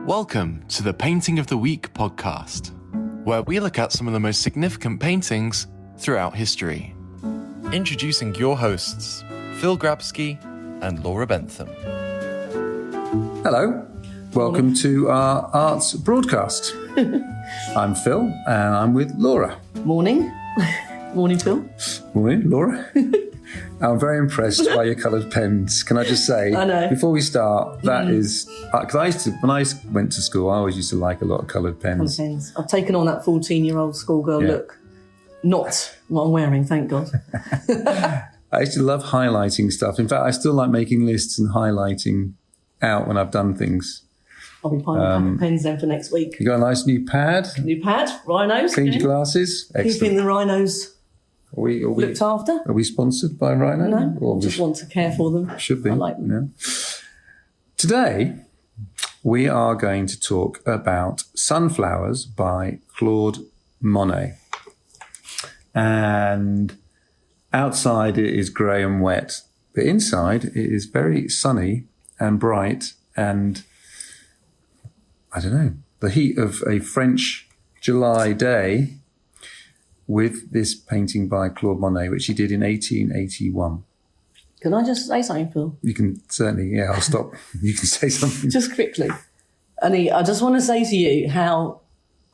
Welcome to the Painting of the Week podcast, where we look at some of the most significant paintings throughout history. Introducing your hosts, Phil Grabsky and Laura Bentham. Hello, welcome to our arts broadcast. I'm Phil and I'm with Laura. Morning. Morning, Phil. Morning, Laura. I'm very impressed by your coloured pens. Can I just say, I know. Before we start, that is, because when I went to school, I always used to like a lot of coloured pens. I've taken on that 14-year-old schoolgirl look. Not what I'm wearing, thank God. I used to love highlighting stuff. In fact, I still like making lists and highlighting out when I've done things. I'll be buying a pack of pens then for next week. You got a nice new pad? New pad, rhinos. Cleaned your glasses? Excellent. Keeping the rhinos Are we looked after. Are we sponsored by Rhino? No, Or just want to care for them. Should be. I like them. Yeah. Today, we are going to talk about Sunflowers by Claude Monet. And outside it is grey and wet, but inside it is very sunny and bright and, I don't know, the heat of a French July day with this painting by Claude Monet, which he did in 1881. Can I just say something, Phil? You can certainly, I'll stop. You can say something. Just quickly. Annie, I just want to say to you how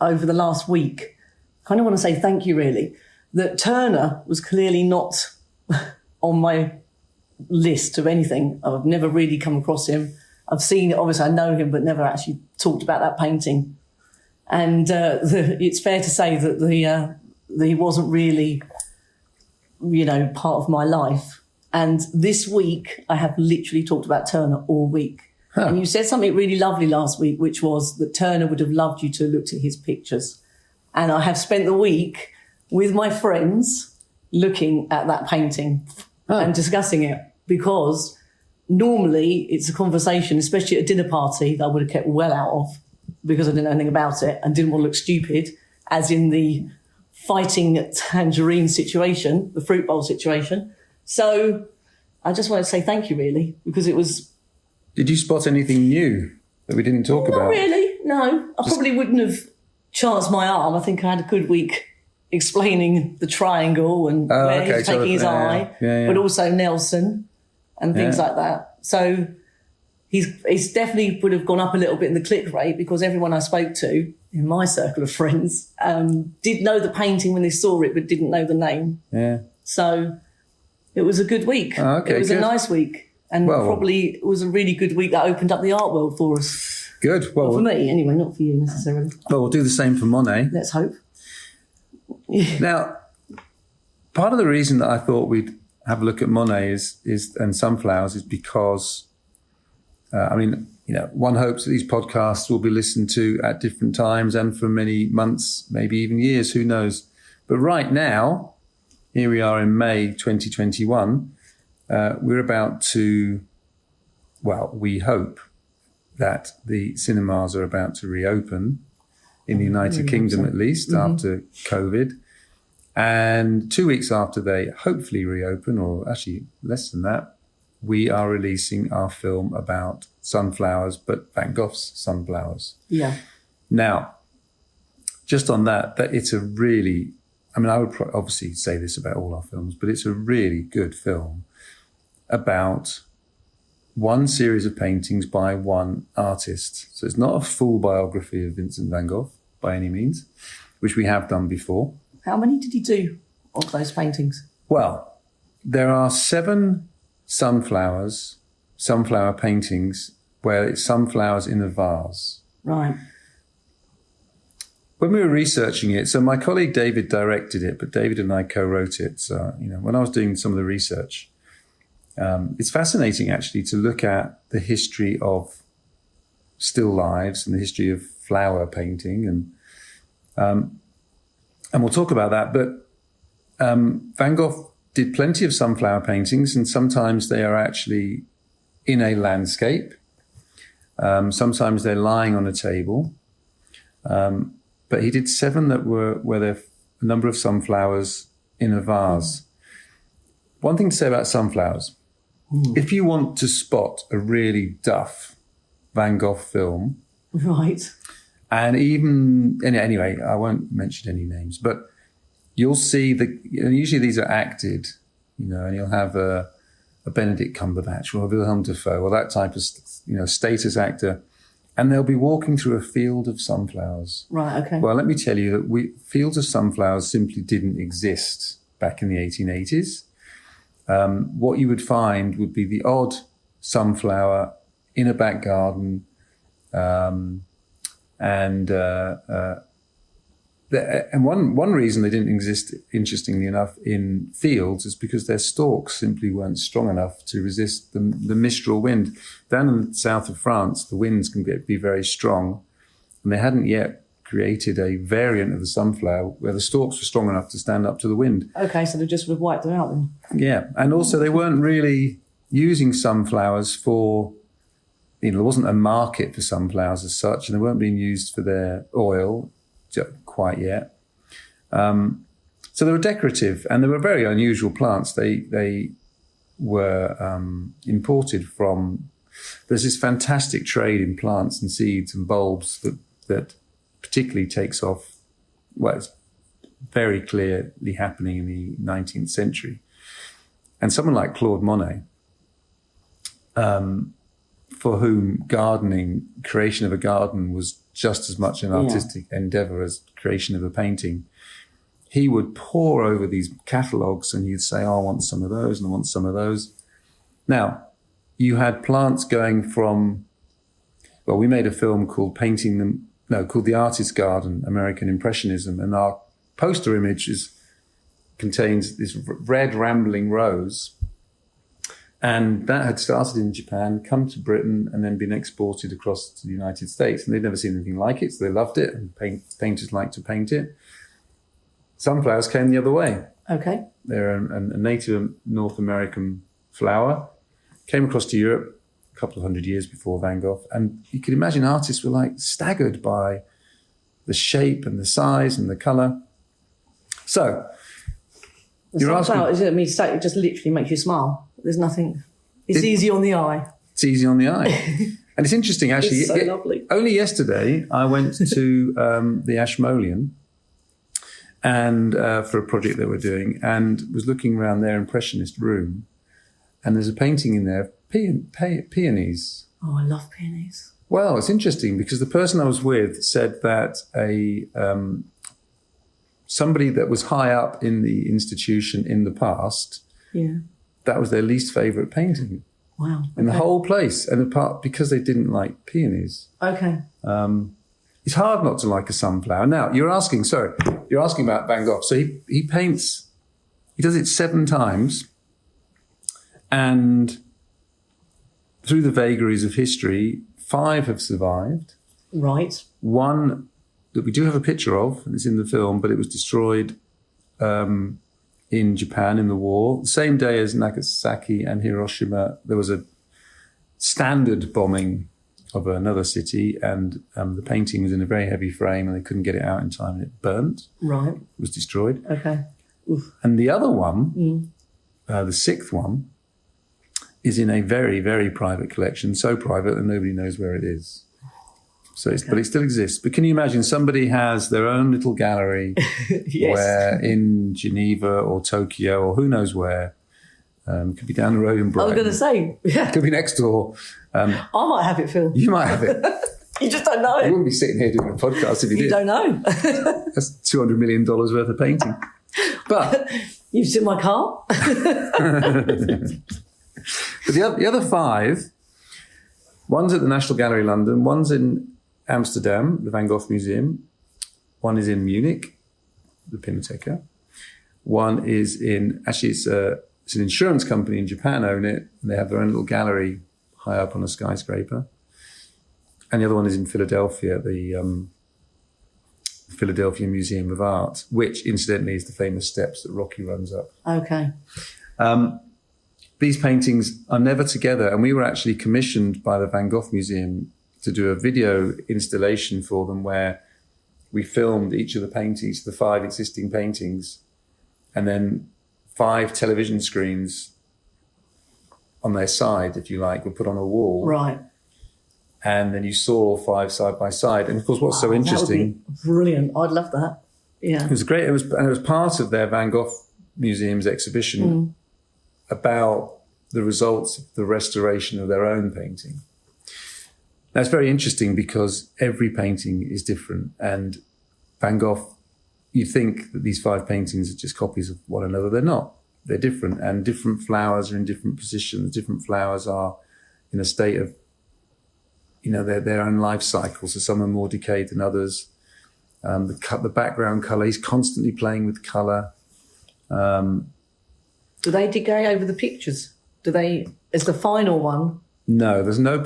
over the last week, I kind of want to say thank you really, that Turner was clearly not on my list of anything. I've never really come across him. I've seen it, obviously I know him, but never actually talked about that painting. And it's fair to say that he wasn't really, part of my life. And this week, I have literally talked about Turner all week. Huh. And you said something really lovely last week, which was that Turner would have loved you to look at his pictures. And I have spent the week with my friends looking at that painting and discussing it, because normally it's a conversation, especially at a dinner party, that I would have kept well out of because I didn't know anything about it and didn't want to look stupid, as in the fighting tangerine situation, the fruit bowl situation. So I just want to say thank you, really, because it was... Did you spot anything new that we didn't talk about? Not really, no. I probably wouldn't have chanced my arm. I think I had a good week explaining the triangle and where he's taking his eye, but also Nelson and things like that. So he's definitely would have gone up a little bit in the click rate, because everyone I spoke to in my circle of friends did know the painting when they saw it, but didn't know the name. Yeah. So it was a good week. Oh, okay, it was a nice week. And probably it was a really good week that opened up the art world for us. Good. Well, for me, anyway, not for you necessarily. Well, we'll do the same for Monet. Let's hope. Now, part of the reason that I thought we'd have a look at Monet and Sunflowers is because, one hopes that these podcasts will be listened to at different times and for many months, maybe even years, who knows. But right now, here we are in May 2021, we're about to, we hope that the cinemas are about to reopen in the United Kingdom, at least, after COVID. And 2 weeks after they hopefully reopen, or actually less than that, we are releasing our film about sunflowers, but Van Gogh's Sunflowers. Yeah. Now, just on that it's a really, I would obviously say this about all our films, but it's a really good film about one series of paintings by one artist. So it's not a full biography of Vincent van Gogh by any means, which we have done before. How many did he do of those paintings? Well, there are 7 sunflower paintings where it's sunflowers in a vase. Right. When we were researching it, so my colleague David directed it, but David and I co-wrote it. So, when I was doing some of the research, it's fascinating actually to look at the history of still lives and the history of flower painting, and we'll talk about that. But Van Gogh did plenty of sunflower paintings, and sometimes they are actually in a landscape. Sometimes they're lying on a table. But he did 7 that were where there a number of sunflowers in a vase. One thing to say about sunflowers, if you want to spot a really duff Van Gogh film, Right. And anyway, I won't mention any names, but you'll see usually these are acted, and you'll have a Benedict Cumberbatch or a Wilhelm Dafoe or that type of, status actor, and they'll be walking through a field of sunflowers. Right, okay. Well, let me tell you that fields of sunflowers simply didn't exist back in the 1880s. What you would find would be the odd sunflower in a back garden, and one reason they didn't exist, interestingly enough, in fields is because their stalks simply weren't strong enough to resist the mistral wind. Down in the south of France, the winds can be very strong, and they hadn't yet created a variant of the sunflower where the stalks were strong enough to stand up to the wind. Okay, so they just would have wiped them out then. Yeah, and also they weren't really using sunflowers for, there wasn't a market for sunflowers as such, and they weren't being used for their oil quite yet. So they were decorative, and they were very unusual plants. They were imported from. There's this fantastic trade in plants and seeds and bulbs that particularly takes off. Well, it's very clearly happening in the 19th century, and someone like Claude Monet, for whom creation of a garden was just as much an artistic endeavor as creation of a painting. He would pore over these catalogues and he'd say, I want some of those and I want some of those. Now, you had plants going from, we made a film called called The Artist's Garden, American Impressionism, and our poster image contains this red rambling rose. And that had started in Japan, come to Britain, and then been exported across to the United States. And they'd never seen anything like it, so they loved it, and painters liked to paint it. Sunflowers came the other way. Okay. They're a native North American flower. Came across to Europe a couple of hundred years before Van Gogh. And you can imagine artists were staggered by the shape and the size and the colour. So, you're asking... It just literally makes you smile. There's nothing. It's easy on the eye. It's easy on the eye. And it's interesting, actually. It's so lovely. Only yesterday, I went to the Ashmolean and for a project that we're doing, and was looking around their Impressionist room, and there's a painting in there of peonies. Oh, I love peonies. Well, it's interesting because the person I was with said that somebody that was high up in the institution in the past, that was their least favourite painting. Wow. In the whole place. And because they didn't like peonies. Okay. It's hard not to like a sunflower. Now, you're asking about Van Gogh. So he does it 7 times. And through the vagaries of history, 5 have survived. Right. One that we do have a picture of, and it's in the film, but it was destroyed in Japan in the war. The same day as Nagasaki and Hiroshima, there was a standard bombing of another city, and the painting was in a very heavy frame and they couldn't get it out in time and it burnt. Right. It was destroyed. Okay. Oof. And the other one, the 6th one, is in a very, very private collection, so private that nobody knows where it is. So but it still exists. But can you imagine somebody has their own little gallery where in Geneva or Tokyo or who knows where, could be down the road in Brighton. I was going to say, could be next door. I might have it, Phil. You might have it. You just don't know it. You wouldn't be sitting here doing a podcast if you did. You don't know. That's $200 million worth of painting. But you've seen my car. But the other 5, one's at the National Gallery London, one's in Amsterdam, the Van Gogh Museum, one is in Munich, the Pinacoteca, one is it's an insurance company in Japan own it, and they have their own little gallery high up on a skyscraper, and the other one is in Philadelphia, the Philadelphia Museum of Art, which incidentally is the famous steps that Rocky runs up. Okay. These paintings are never together, and we were actually commissioned by the Van Gogh Museum to do a video installation for them where we filmed each of the paintings, the 5 existing paintings, and then 5 television screens on their side, if you like, were put on a wall. Right. and then you saw all 5 side by side. And of course, what's so interesting, that would be brilliant. I'd love that. Yeah, it was great. It was part of their Van Gogh Museum's exhibition about the results of the restoration of their own painting. That's very interesting because every painting is different, and Van Gogh, you think that these 5 paintings are just copies of one another. They're not. They're different, and different flowers are in different positions. Different flowers are in a state of, their own life cycle. So some are more decayed than others. The background colour, he's constantly playing with colour. Do they decay over the pictures? Is the final one? No, there's no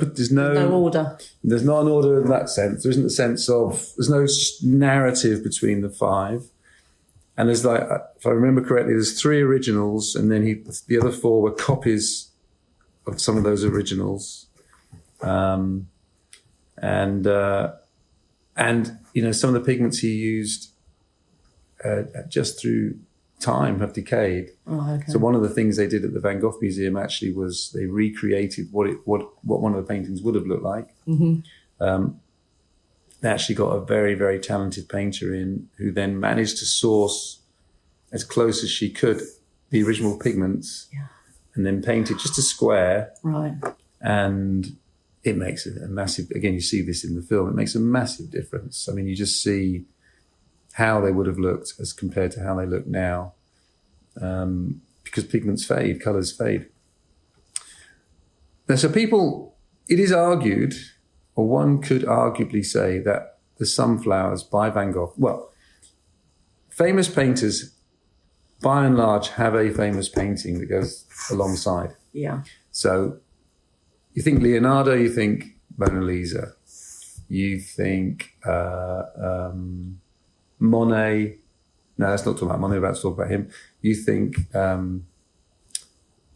order. There's not an order in that sense. There isn't a sense of, there's no narrative between the 5. And there's if I remember correctly, there's 3 originals, and then the other 4 were copies of some of those originals. And some of the pigments he used just through time have decayed. Oh, okay. So one of the things they did at the Van Gogh Museum actually was they recreated what one of the paintings would have looked like. Mm-hmm. They actually got a very, very talented painter in who then managed to source as close as she could the original pigments, and then painted just a square. Right. And it makes a massive, again, you see this in the film, it makes a massive difference. I mean, you just see how they would have looked as compared to how they look now, because pigments fade, colours fade. Now, so it is argued, or one could arguably say that the Sunflowers by Van Gogh, famous painters, by and large, have a famous painting that goes alongside. Yeah. So you think Leonardo, you think Mona Lisa, you think Monet. No, let's not talk about Monet, we're about to talk about him. You think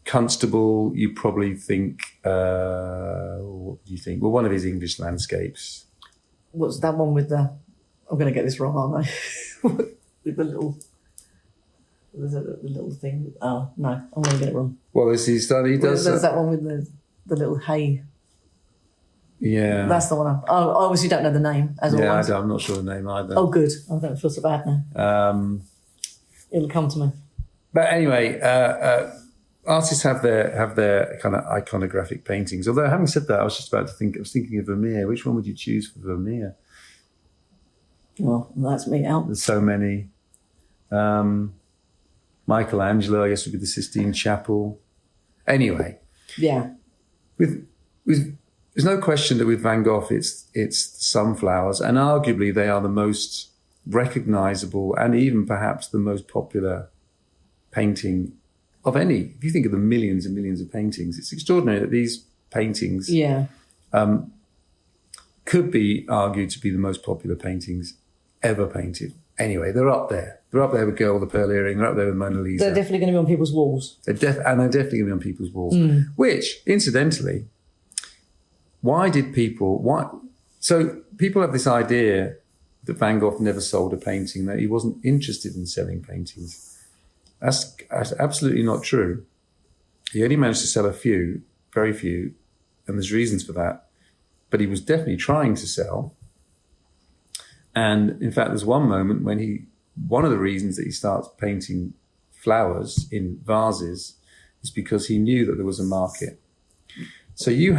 Constable, you probably think, what do you think? Well, one of his English landscapes. What's that one with I'm going to get this wrong, aren't I? With the little thing. Oh, no, I'm going to get it wrong. Well, he does. There's that one with the little hay. Yeah. That's the one. I obviously don't know the name, as always. I'm not sure the name either. Oh, good. I don't feel so bad now. It'll come to me. But anyway, artists have their kind of iconographic paintings. Although, having said that, I was thinking of Vermeer. Which one would you choose for Vermeer? Well, that's me out. There's so many. Michelangelo, I guess, would be the Sistine Chapel. Anyway. Yeah. There's no question that with Van Gogh, it's the Sunflowers, and arguably they are the most recognizable and even perhaps the most popular painting of any. If you think of the millions and millions of paintings, it's extraordinary that these paintings could be argued to be the most popular paintings ever painted. Anyway, they're up there. They're up there with Girl with the Pearl Earring. They're up there with Mona Lisa. They're definitely going to be on people's walls. They're definitely going to be on people's walls. Which, incidentally, so people have this idea that Van Gogh never sold a painting, that he wasn't interested in selling paintings. That's absolutely not true. He only managed to sell a few, very few, and there's reasons for that. But he was definitely trying to sell. And in fact, there's one moment when one of the reasons that he starts painting flowers in vases is because he knew that there was a market. So you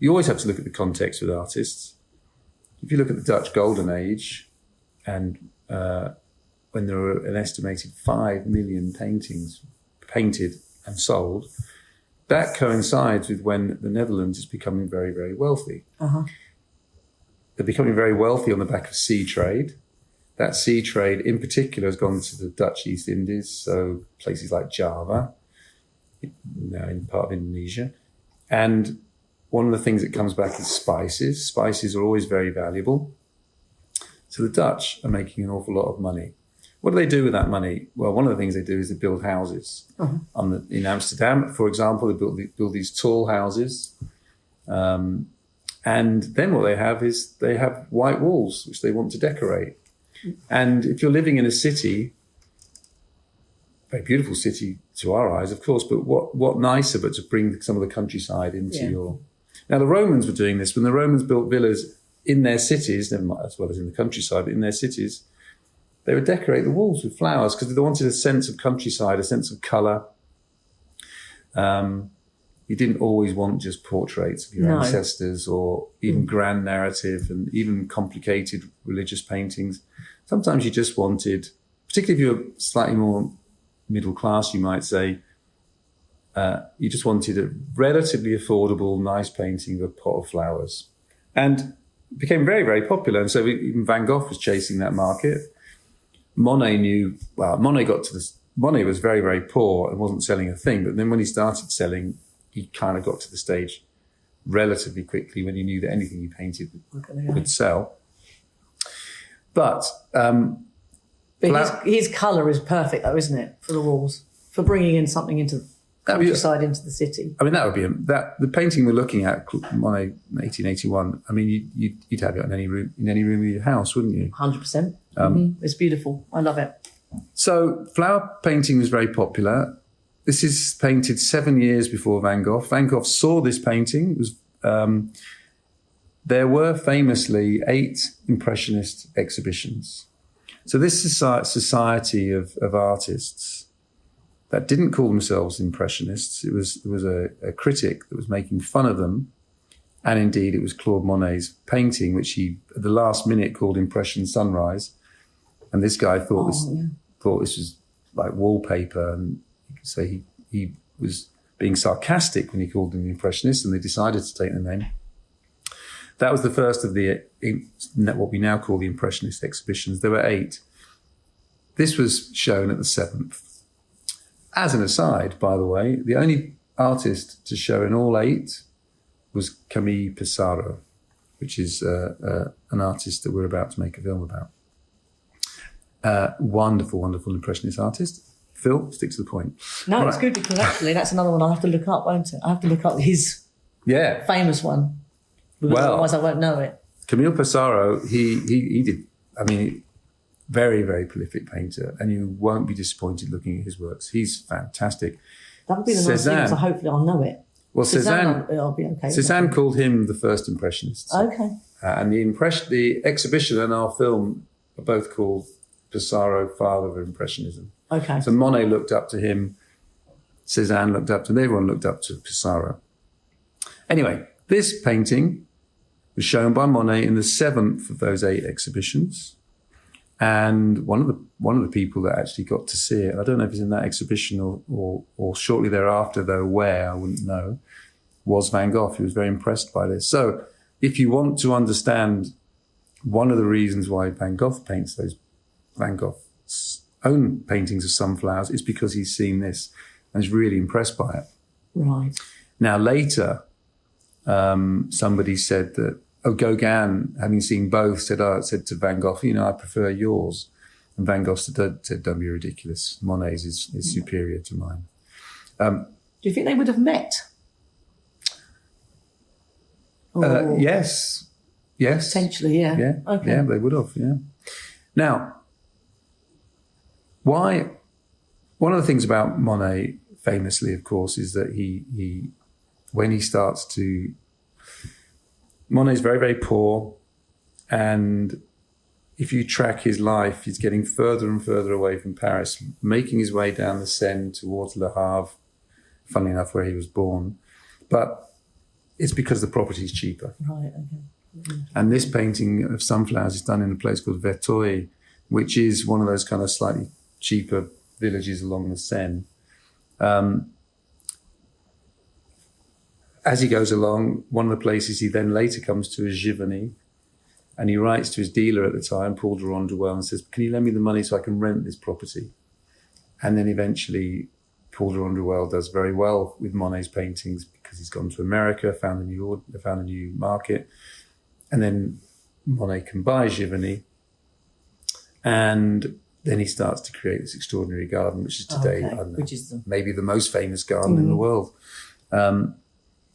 always have to look at the context with artists. If you look at the Dutch Golden Age, and when there were an estimated 5 million paintings painted and sold, that coincides with when the Netherlands is becoming very, very wealthy. Uh-huh. They're becoming very wealthy on the back of sea trade. That sea trade in particular has gone to the Dutch East Indies, so places like Java, now in part of Indonesia. And one of the things that comes back is spices. Spices are always very valuable. So the Dutch are making an awful lot of money. What do they do with that money? Well, one of the things they do is they build houses. Uh-huh. In Amsterdam, for example, they build these tall houses. And then what they have is they have white walls, which they want to decorate. And if you're living in a city, very beautiful city to our eyes, of course, but what nicer but to bring some of the countryside into your... Now, the Romans were doing this. When the Romans built villas in their cities, never mind as well as in the countryside, but in their cities, they would decorate the walls with flowers because they wanted a sense of countryside, a sense of colour. You didn't always want just portraits of your ancestors or even grand narrative and even complicated religious paintings. Sometimes you just wanted, particularly if you were slightly more middle class, you might say, you just wanted a relatively affordable, nice painting of a pot of flowers. And it became very, very popular. And so even Van Gogh was chasing that market. Monet Monet was very, very poor and wasn't selling a thing. But then when he started selling, he kind of got to the stage relatively quickly when he knew that anything he painted would sell. But his colour is perfect, though, isn't it, for the walls, for bringing in something into the countryside, into the city. I mean, that would be the painting we're looking at, Monet, 1881. I mean, you'd have it in any room of your house, wouldn't you? 100%. It's beautiful. I love it. So flower painting was very popular. This is painted 7 years before Van Gogh. Van Gogh saw this painting. It was, there were famously 8 Impressionist exhibitions. So this society of artists that didn't call themselves Impressionists, it was a critic that was making fun of them. And indeed, it was Claude Monet's painting, which he, at the last minute, called Impression Sunrise. And this guy thought this was like wallpaper. And you could say he was being sarcastic when he called them Impressionists, and they decided to take the name. That was the first of the what we now call the Impressionist exhibitions. There were 8. This was shown at the 7th. As an aside, by the way, the only artist to show in all 8 was Camille Pissarro, which is an artist that we're about to make a film about. Wonderful, wonderful Impressionist artist. Phil, stick to the point. No, It's good because actually that's another one I'll have to look up, won't it? I have to look up his famous one. Because otherwise I won't know it. Camille Pissarro, he did, I mean, very, very prolific painter, and you won't be disappointed looking at his works. He's fantastic. That would be the nice thing, so hopefully I'll know it. Well, Cézanne, I'll be okay. Cézanne called him the first Impressionist. Okay. And the exhibition and our film are both called Pissarro, Father of Impressionism. Okay. So Monet looked up to him, Cézanne looked up to him, everyone looked up to Pissarro. Anyway, this painting was shown by Monet in the 7th of those 8 exhibitions. And one of the people that actually got to see it, I don't know if it's in that exhibition or shortly thereafter, though where, I wouldn't know, was Van Gogh. He was very impressed by this. So if you want to understand one of the reasons why Van Gogh paints those Van Gogh's own paintings of sunflowers is because he's seen this and is really impressed by it. Right. Now, later, somebody said that, Gauguin, having seen both, said to Van Gogh, I prefer yours. And Van Gogh said, don't be ridiculous. Monet's is superior to mine. Do you think they would have met? Yes. Potentially, yeah. Yeah, okay. Yeah, they would have, yeah. Now, one of the things about Monet, famously, of course, is that he when he starts to, Monet's very, very poor, and if you track his life, he's getting further and further away from Paris, making his way down the Seine towards Le Havre, funnily enough, where he was born. But it's because the property is cheaper. Right, okay. Mm-hmm. And this painting of sunflowers is done in a place called Verteuil, which is one of those kind of slightly cheaper villages along the Seine. As he goes along, one of the places he then later comes to is Giverny, and he writes to his dealer at the time, Paul Durand de Well, and says, can you lend me the money so I can rent this property? And then eventually Paul Durand de Well does very well with Monet's paintings because he's gone to America, found a new market, and then Monet can buy Giverny, and then he starts to create this extraordinary garden, which is today, I don't know, maybe the most famous garden in the world.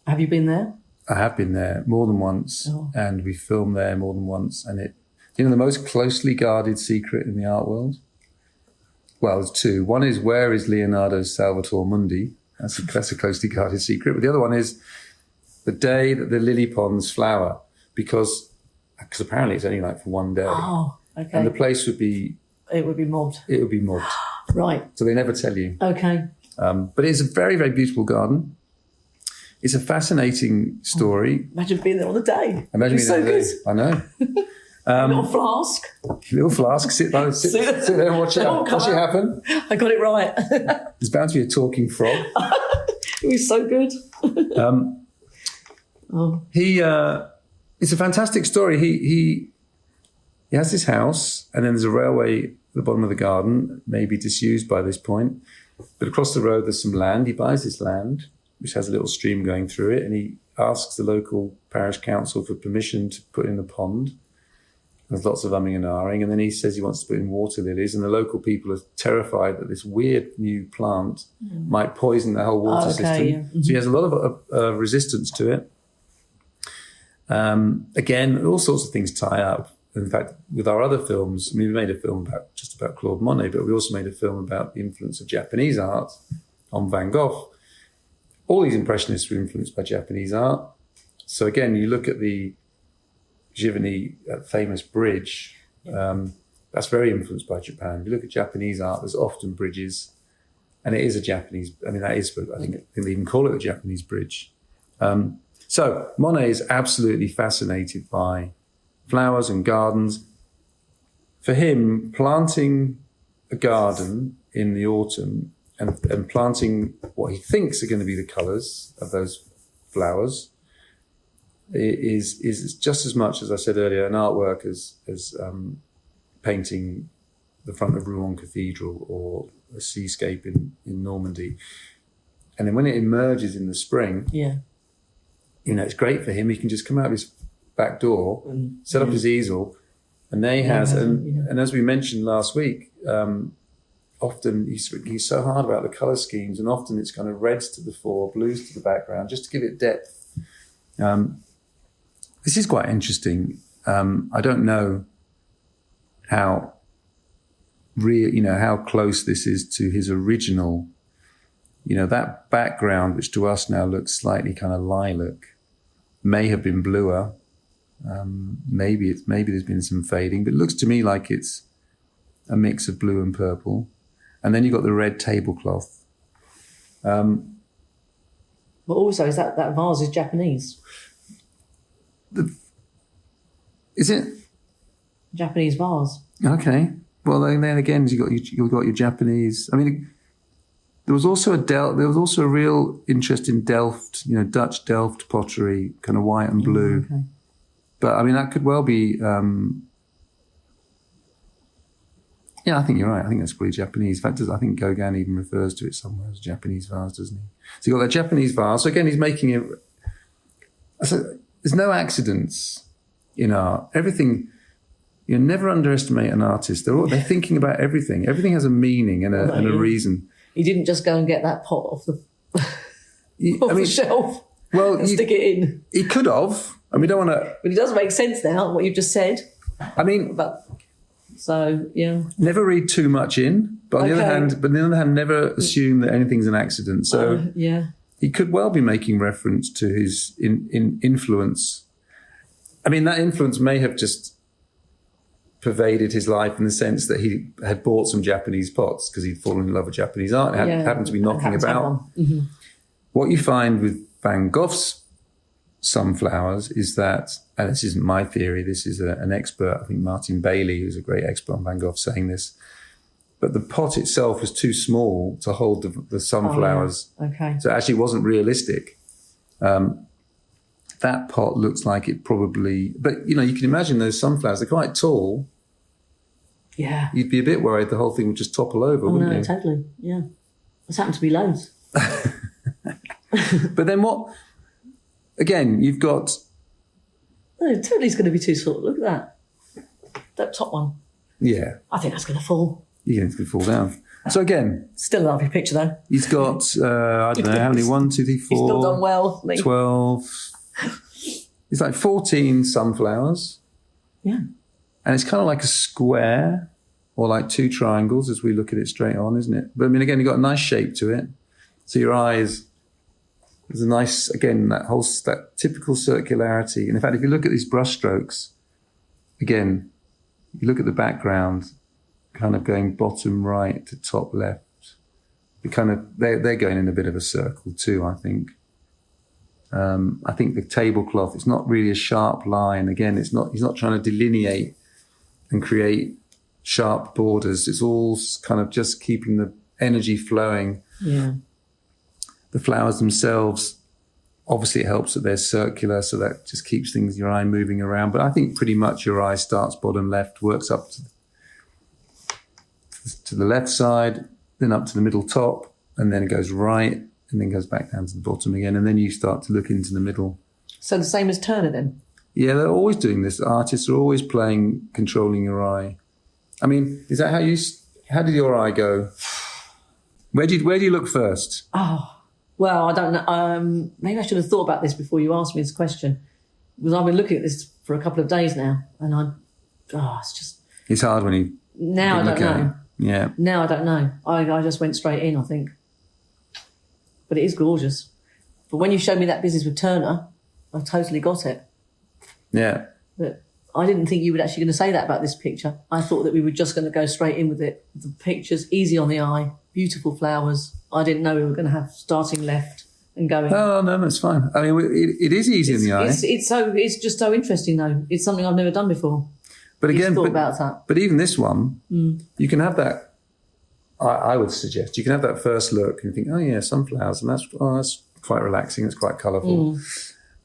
Have you been there? I have been there more than once, and we filmed there more than once. And the most closely guarded secret in the art world? Well, there's 2. One is, where is Leonardo's Salvator Mundi? That's a closely guarded secret. But the other one is, the day that the lily ponds flower, because apparently it's only like for one day. Oh, okay. And the place would be... It would be mobbed. It would be mobbed. Right. So they never tell you. Okay. But it's a very, very beautiful garden. It's a fascinating story. Imagine being there on the day. Imagine being so there. good. I know. Little flask. Little flask. Sit there and watch it happen. I got it right. There's bound to be a talking frog. It was so good. It's a fantastic story. He has this house, and then there's a railway at the bottom of the garden, maybe disused by this point. But across the road, there's some land. He buys this land, which has a little stream going through it, and he asks the local parish council for permission to put in the pond. There's lots of umming and ahhing, and then he says he wants to put in water lilies, and the local people are terrified that this weird new plant might poison the whole water system. Yeah. Mm-hmm. So he has a lot of resistance to it. Again, all sorts of things tie up. In fact, with our other films, we made a film about Claude Monet, but we also made a film about the influence of Japanese art on Van Gogh. All these Impressionists were influenced by Japanese art. So again, you look at the Giverny famous bridge, that's very influenced by Japan. If you look at Japanese art, there's often bridges, and it is a Japanese, I think they even call it a Japanese bridge. So Monet is absolutely fascinated by flowers and gardens. For him, planting a garden in the autumn and planting what he thinks are going to be the colours of those flowers is just as much, as I said earlier, an artwork as painting the front of Rouen Cathedral or a seascape in Normandy. And then when it emerges in the spring, it's great for him. He can just come out of his back door, set up his easel, and there he has. And as we mentioned last week, often he's so hard about the colour schemes, and often it's kind of reds to the fore, blues to the background, just to give it depth. This is quite interesting. I don't know how how close this is to his original. That background, which to us now looks slightly kind of lilac, may have been bluer. Maybe there's been some fading, but it looks to me like it's a mix of blue and purple. And then you've got the red tablecloth. But also, is that vase is Japanese? Is it? Japanese vase. Okay. Well, then again, you've got your Japanese. I mean, there was also a real interest in Delft, Dutch Delft pottery, kind of white and blue. Okay. But I mean, that could well be. I think you're right. I think that's probably Japanese. In fact, I think Gogh even refers to it somewhere as a Japanese vase, doesn't he? So you've got that Japanese vase. So again, he's making it. So there's no accidents in art. Everything. You never underestimate an artist. They're thinking about everything. Everything has a meaning and a reason. He didn't just go and get that pot off the shelf and stick it in. He could have. And we don't want to. But it does make sense now, what you've just said. I mean, never read too much in. But on the other hand, never assume that anything's an accident. So he could well be making reference to his influence. I mean, that influence may have just pervaded his life in the sense that he had bought some Japanese pots because he'd fallen in love with Japanese art and happened to be knocking about. Mm-hmm. What you find with Van Gogh's sunflowers is that, and this isn't my theory, this is an expert, I think Martin Bailey, who's a great expert on Van Gogh, saying this, but the pot itself was too small to hold the sunflowers. Oh, yeah. Okay. So it actually wasn't realistic. That pot looks like it probably, but you can imagine those sunflowers, they're quite tall. Yeah. You'd be a bit worried the whole thing would just topple over, wouldn't you? Totally. Yeah. It's happened to be loads. But then what, again, you've got... No, totally going to be too short. Look at that. That top one. Yeah. I think that's going to fall. You think it's going to fall down. So again... Still a lovely picture, though. He's got, I don't know, how many? 1, 2, 3, 4... He's still done well. 12... It's like 14 sunflowers. Yeah. And it's kind of like a square or like two triangles as we look at it straight on, isn't it? But I mean, again, you've got a nice shape to it. So your eyes There's a nice, again, that typical circularity. And in fact, if you look at these brush strokes, again, you look at the background, kind of going bottom right to top left. They're going in a bit of a circle too, I think. I think the tablecloth, it's not really a sharp line. Again, he's not trying to delineate and create sharp borders. It's all kind of just keeping the energy flowing. Yeah. The flowers themselves, obviously it helps that they're circular, so that just keeps your eye moving around. But I think pretty much your eye starts bottom left, works up to the left side, then up to the middle top, and then it goes right, and then goes back down to the bottom again, and then you start to look into the middle. So the same as Turner then? Yeah, they're always doing this. Artists are always controlling your eye. I mean, is that how did your eye go? Where do you look first? Oh, well, I don't know. Maybe I should have thought about this before you asked me this question, because I've been looking at this for a couple of days now, and it's just... It's hard when you... Now I don't know. Yeah. Now I don't know. I just went straight in, I think. But it is gorgeous. But when you showed me that business with Turner, I totally got it. Yeah. But I didn't think you were actually going to say that about this picture. I thought that we were just going to go straight in with it. The picture's easy on the eye, beautiful flowers. I didn't know we were going to have starting left and going. Oh, no, that's fine. I mean, it is easy in the eye. It's just so interesting, though. It's something I've never done before. But again, thought about that. But even this one, you can have that. I would suggest you can have that first look and think, oh yeah, sunflowers, and that's quite relaxing. It's quite colourful,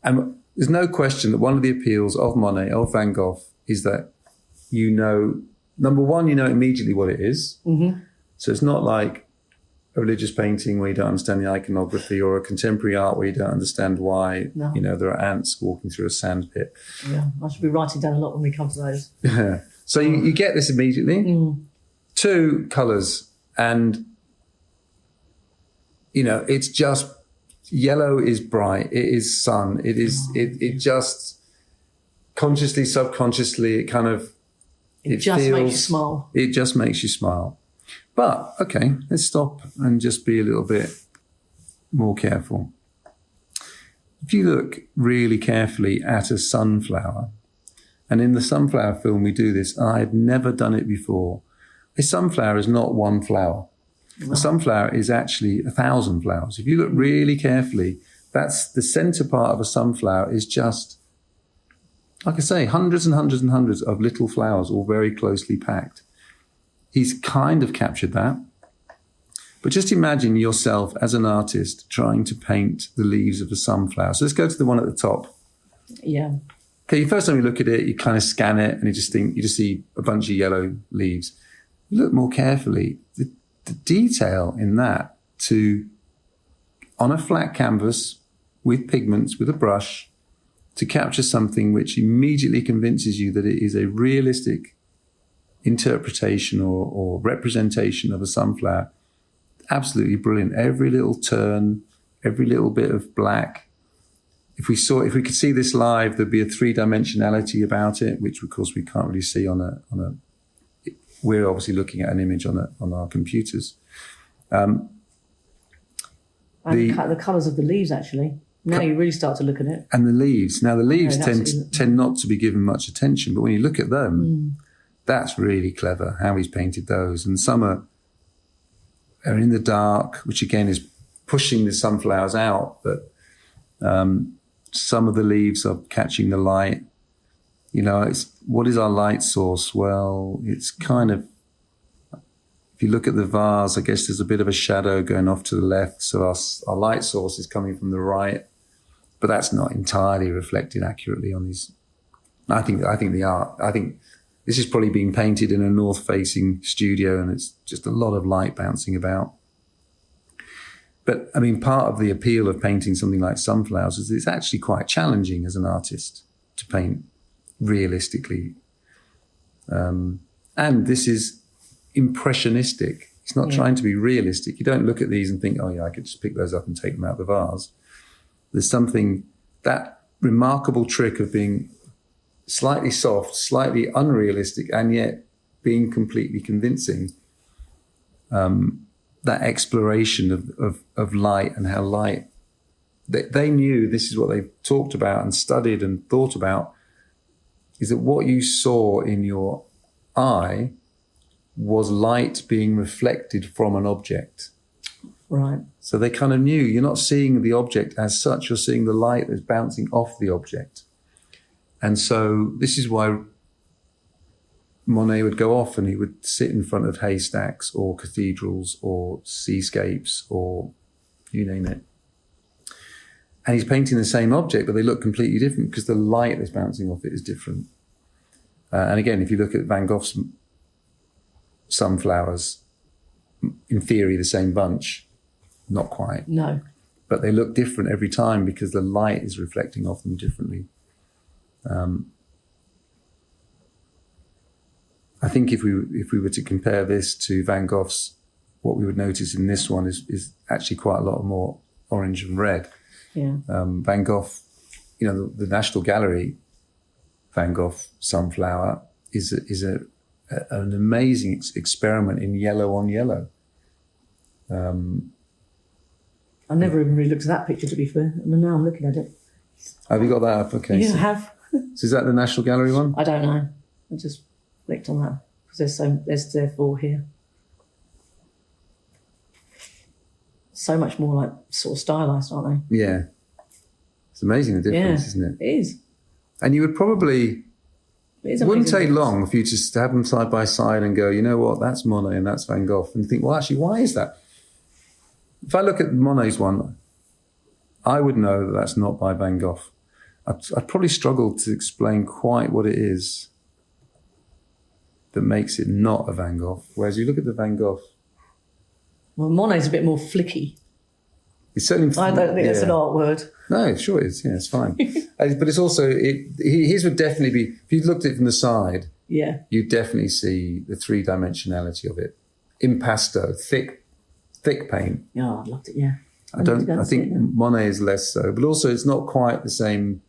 and there's no question that one of the appeals of Monet, of Van Gogh, is that number one, you know immediately what it is. Mm-hmm. So it's not like a religious painting where you don't understand the iconography, or a contemporary art where you don't understand why there are ants walking through a sand pit. Yeah, I should be writing down a lot when we come to those. So you get this immediately. 2, colours. And, it's just, yellow is bright. It is sun. It is, it just consciously, subconsciously, it just makes you smile. It just makes you smile. But, okay, let's stop and just be a little bit more careful. If you look really carefully at a sunflower, and in the sunflower film we do this, I had never done it before. A sunflower is not one flower. A sunflower is actually 1,000 flowers. If you look really carefully, that's the center part of a sunflower is just, like I say, hundreds and hundreds and hundreds of little flowers, all very closely packed. He's kind of captured that. But just imagine yourself as an artist trying to paint the leaves of a sunflower. So let's go to the one at the top. Yeah. Okay, first time you look at it, you kind of scan it and you just see a bunch of yellow leaves. You look more carefully, the detail in that on a flat canvas with pigments, with a brush, to capture something which immediately convinces you that it is a realistic interpretation or representation of a sunflower. Absolutely brilliant. Every little turn, every little bit of black. If we could see this live, there'd be a 3-dimensionality about it, which of course we can't really see on a we're obviously looking at an image on our computers. The colours of the leaves, actually. Now you really start to look at it. And the leaves. Now, the leaves tend not to be given much attention, but when you look at them, that's really clever, how he's painted those. And some are in the dark, which again is pushing the sunflowers out, but some of the leaves are catching the light. What is our light source? Well, it's kind of, if you look at the vase, I guess there's a bit of a shadow going off to the left. So our light source is coming from the right, but that's not entirely reflected accurately on these. I think this is probably being painted in a north-facing studio, and it's just a lot of light bouncing about. But I mean, part of the appeal of painting something like sunflowers is it's actually quite challenging as an artist to paint realistically. And this is impressionistic. It's not trying to be realistic. You don't look at these and think, oh yeah, I could just pick those up and take them out of the vase. There's something, that remarkable trick of being slightly soft, slightly unrealistic, and yet being completely convincing. That exploration of light and how light they knew this is what they talked about and studied and thought about, is that what you saw in your eye was light being reflected from an object. Right. So they kind of knew you're not seeing the object as such, you're seeing the light that's bouncing off the object. And so this is why Monet would go off and he would sit in front of haystacks or cathedrals or seascapes or you name it. And he's painting the same object, but they look completely different because the light that's bouncing off it is different. And again, if you look at Van Gogh's sunflowers, in theory, the same bunch, not quite. No. But they look different every time because the light is reflecting off them differently. I think if we were to compare this to Van Gogh's, what we would notice in this one is actually quite a lot more orange and red. Yeah. Van Gogh, the National Gallery Van Gogh sunflower is an amazing experiment in yellow on yellow. I never even really looked at that picture, to be fair, and now I'm looking at it. Have you got that up? Okay. You have? So is that the National Gallery one? I don't know. I just clicked on that because there's therefore here. So much more like sort of stylized, aren't they? Yeah. It's amazing the difference, isn't it? It is. And you would probably, it wouldn't take difference. long if you just have them side by side and go, you know what, that's Monet and that's Van Gogh. And think, well, actually, why is that? If I look at Monet's one, I would know that that's not by Van Gogh. I'd probably struggle to explain quite what it is that makes it not a Van Gogh. Whereas you look at the Van Gogh. Well, Monet's a bit more flicky. It's certainly. I don't think that's an art word. No, sure it is. Yeah, it's fine. But it's also, his would definitely be, if you looked at it from the side, you'd definitely see the three-dimensionality of it. Impasto, thick paint. Yeah, I loved it, yeah. I think Monet is less so, but also it's not quite the same.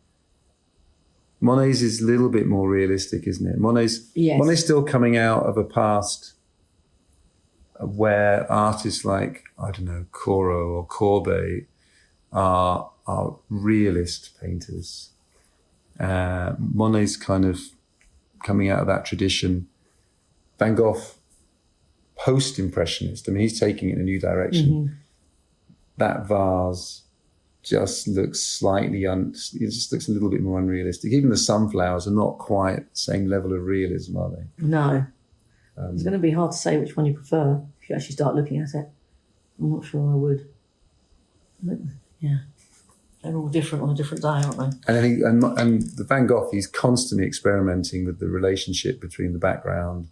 Monet's is a little bit more realistic, isn't it? Monet's still coming out of a past where artists like, I don't know, Corot or Courbet are realist painters. Monet's kind of coming out of that tradition. Van Gogh, post-impressionist. I mean, he's taking it in a new direction. Mm-hmm. That vase just looks slightly, it just looks a little bit more unrealistic. Even the sunflowers are not quite the same level of realism, are they? No. It's going to be hard to say which one you prefer if you actually start looking at it. I'm not sure I would. But, yeah. They're all different on a different day, aren't they? And I think, and the Van Gogh, he's constantly experimenting with the relationship between the background.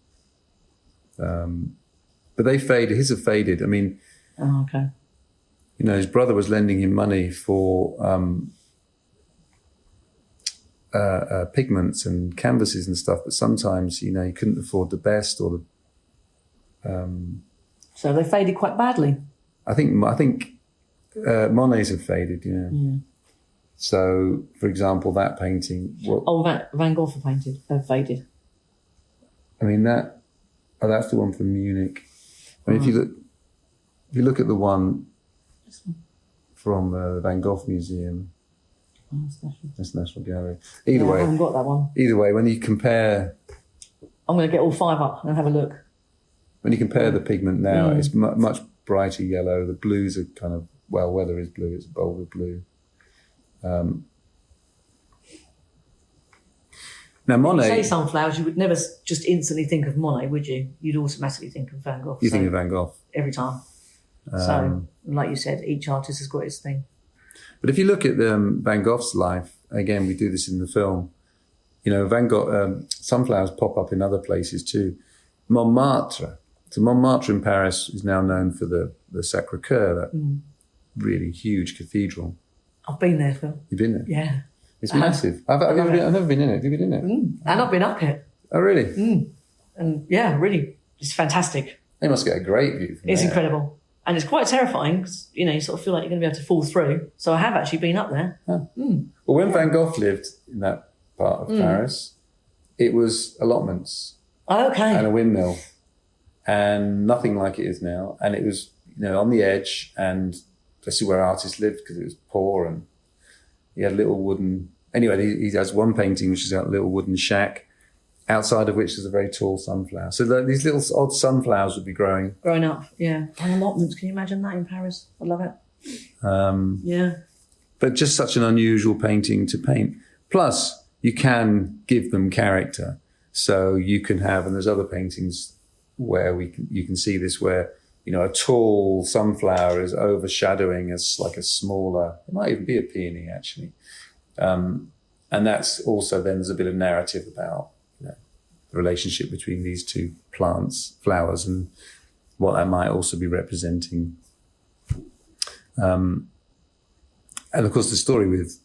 But they faded. His have faded. I mean, okay. His brother was lending him money for pigments and canvases and stuff, but sometimes, he couldn't afford the best or the. So they faded quite badly. I think Monet's have faded. Yeah. So, for example, that painting. Van Gogh faded. I mean that's the one from Munich. I mean, if you look at the one from the Van Gogh Museum. That's National Gallery. Either way. I haven't got that one. Either way, when you compare... I'm going to get all five up and have a look. When you compare the pigment now, it's much brighter yellow. The blues are kind of... Well, weather is blue. It's a bolder blue. Now, Monet... When you say sunflowers, you would never just instantly think of Monet, would you? You'd automatically think of Van Gogh. You think of Van Gogh. Every time. So, like you said, each artist has got his thing. But if you look at Van Gogh's life, again, we do this in the film, Van Gogh, sunflowers pop up in other places too. Montmartre. So Montmartre in Paris is now known for the Sacré-Cœur, that really huge cathedral. I've been there, Phil. You've been there? Yeah. It's massive. I've never been in it. Have you been in it? And I've been up it. Oh, really? And yeah, really, it's fantastic. They must get a great view from It's there. incredible. And it's quite terrifying because, you sort of feel like you're going to be able to fall through. So I have actually been up there. Huh. Well, when Van Gogh lived in that part of Paris, it was allotments Okay. and a windmill and nothing like it is now. And it was, on the edge and this is where artists lived because it was poor, and he had little wooden. Anyway, he has one painting which is a little wooden shack, outside of which there's a very tall sunflower. So these little odd sunflowers would be growing. Growing up, yeah. And allotments, can you imagine that in Paris? I love it. Yeah. But just such an unusual painting to paint. Plus, you can give them character. So you can have, and there's other paintings where you can see this, where, you know, a tall sunflower is overshadowing as like a smaller, it might even be a peony actually. And that's also, then there's a bit of narrative about, you know, the relationship between these two plants, flowers, and what that might also be representing. And of course, the story with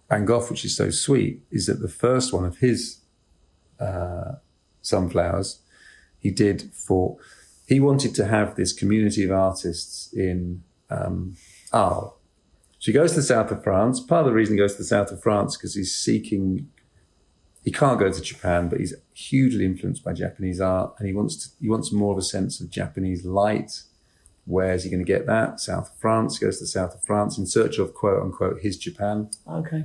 Van Gogh, which is so sweet, is that the first one of his sunflowers he wanted to have this community of artists in Arles. So he goes to the south of France. Part of the reason he goes to the south of France because he can't go to Japan, but he's hugely influenced by Japanese art, and he wants more of a sense of Japanese light. Where is he going to get that? South of France. He goes to the south of France in search of, quote unquote, his Japan. Okay.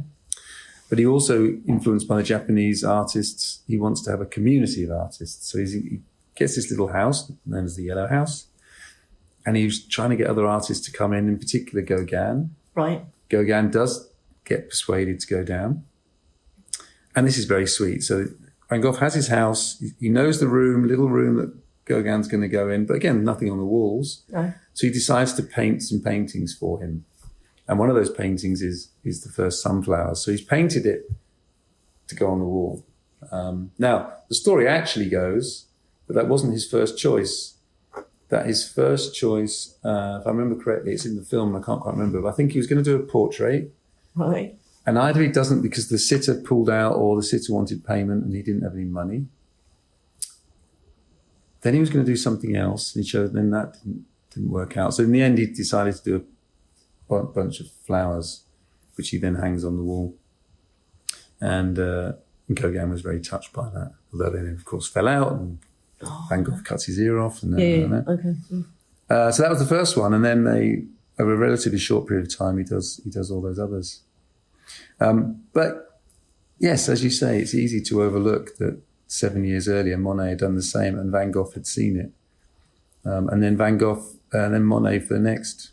But he also, influenced by the Japanese artists, he wants to have a community of artists. So he gets this little house known as the Yellow House, and he's trying to get other artists to come in particular Gauguin. Right. Gauguin does get persuaded to go down. And this is very sweet. So Van Gogh has his house. He knows the little room that Gauguin's going to go in, but again, nothing on the walls. No. So he decides to paint some paintings for him. And one of those paintings is the first sunflowers. So he's painted it to go on the wall. Now, the story actually goes that wasn't his first choice. That his first choice, if I remember correctly, it's in the film, I can't quite remember, but I think he was going to do a portrait. Right. And either he doesn't because the sitter pulled out or the sitter wanted payment and he didn't have any money. Then he was going to do something else, and then that didn't work out. So in the end, he decided to do a bunch of flowers, which he then hangs on the wall. And Gauguin was very touched by that, although then, of course, fell out, and Van Gogh cuts his ear off. And Okay. So that was the first one, and then over a relatively short period of time, he does all those others. But yes, as you say, it's easy to overlook that 7 years earlier, Monet had done the same, and Van Gogh had seen it. And then Van Gogh, and then Monet for the next,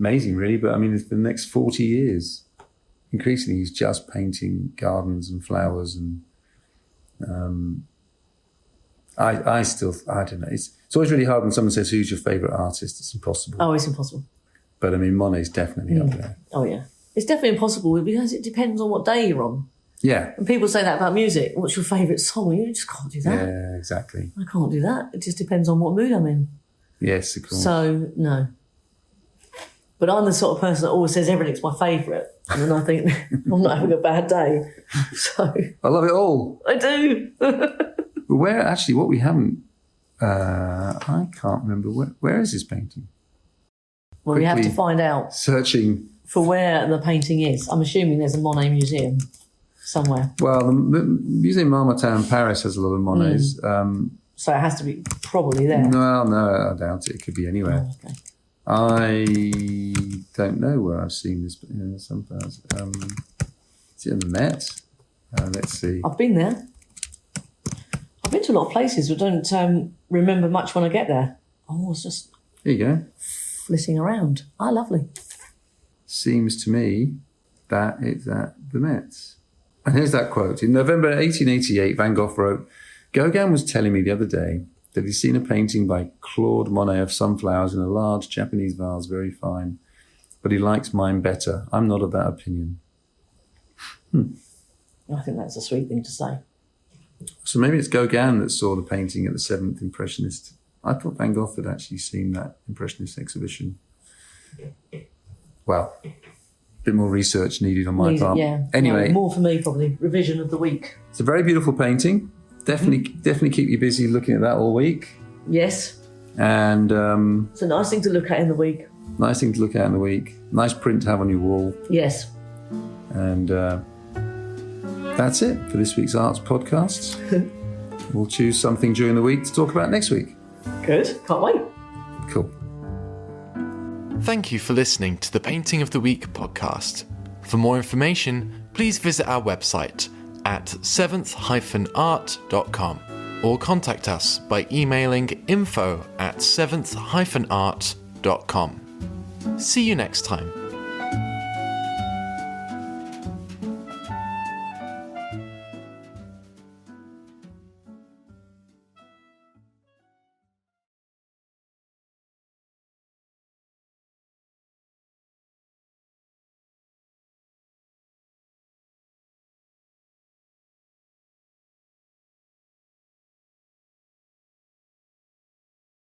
amazing really, but I mean, for the next 40 years, increasingly he's just painting gardens and flowers. And I don't know. It's always really hard when someone says, who's your favourite artist? It's impossible. Oh, it's impossible. But I mean, Monet's definitely up there. Oh, yeah. It's definitely impossible because it depends on what day you're on. Yeah. And people say that about music. What's your favourite song? You just can't do that. Yeah, exactly. I can't do that. It just depends on what mood I'm in. Yes, of course. So, no. But I'm the sort of person that always says everything's my favourite. And then I think, I'm not having a bad day. So I love it all. I do. But what we haven't, I can't remember, where is this painting? Well, we have to find out. Searching. For where the painting is. I'm assuming there's a Monet museum somewhere. Well, the Musée Marmottan in Paris has a lot of Monets. So it has to be probably there. No, I doubt it. It could be anywhere. Oh, okay. I don't know where I've seen this. Sunflowers. Is it in the Met? Let's see. I've been there. I've been to a lot of places, but don't remember much when I get there. I was just There you go. flitting around. Ah, lovely. Seems to me that it's at the Met. And here's that quote. In November 1888, Van Gogh wrote, Gauguin was telling me the other day that he's seen a painting by Claude Monet of sunflowers in a large Japanese vase, very fine, but he likes mine better. I'm not of that opinion. I think that's a sweet thing to say. So maybe it's Gauguin that saw the painting at the 7th Impressionist. I thought Van Gogh had actually seen that Impressionist exhibition. Well, a bit more research needed on my part. Yeah. Anyway. No, more for me, probably. Revision of the week. It's a very beautiful painting. Definitely keep you busy looking at that all week. Yes. And It's a nice thing to look at in the week. nice thing to look at in the week. Nice print to have on your wall. Yes. And that's it for this week's Arts Podcast. We'll choose something during the week to talk about next week. Good. Can't wait. Cool. Thank you for listening to the Painting of the Week podcast. For more information, please visit our website at seventh-art.com or contact us by emailing info@seventh-art.com. See you next time.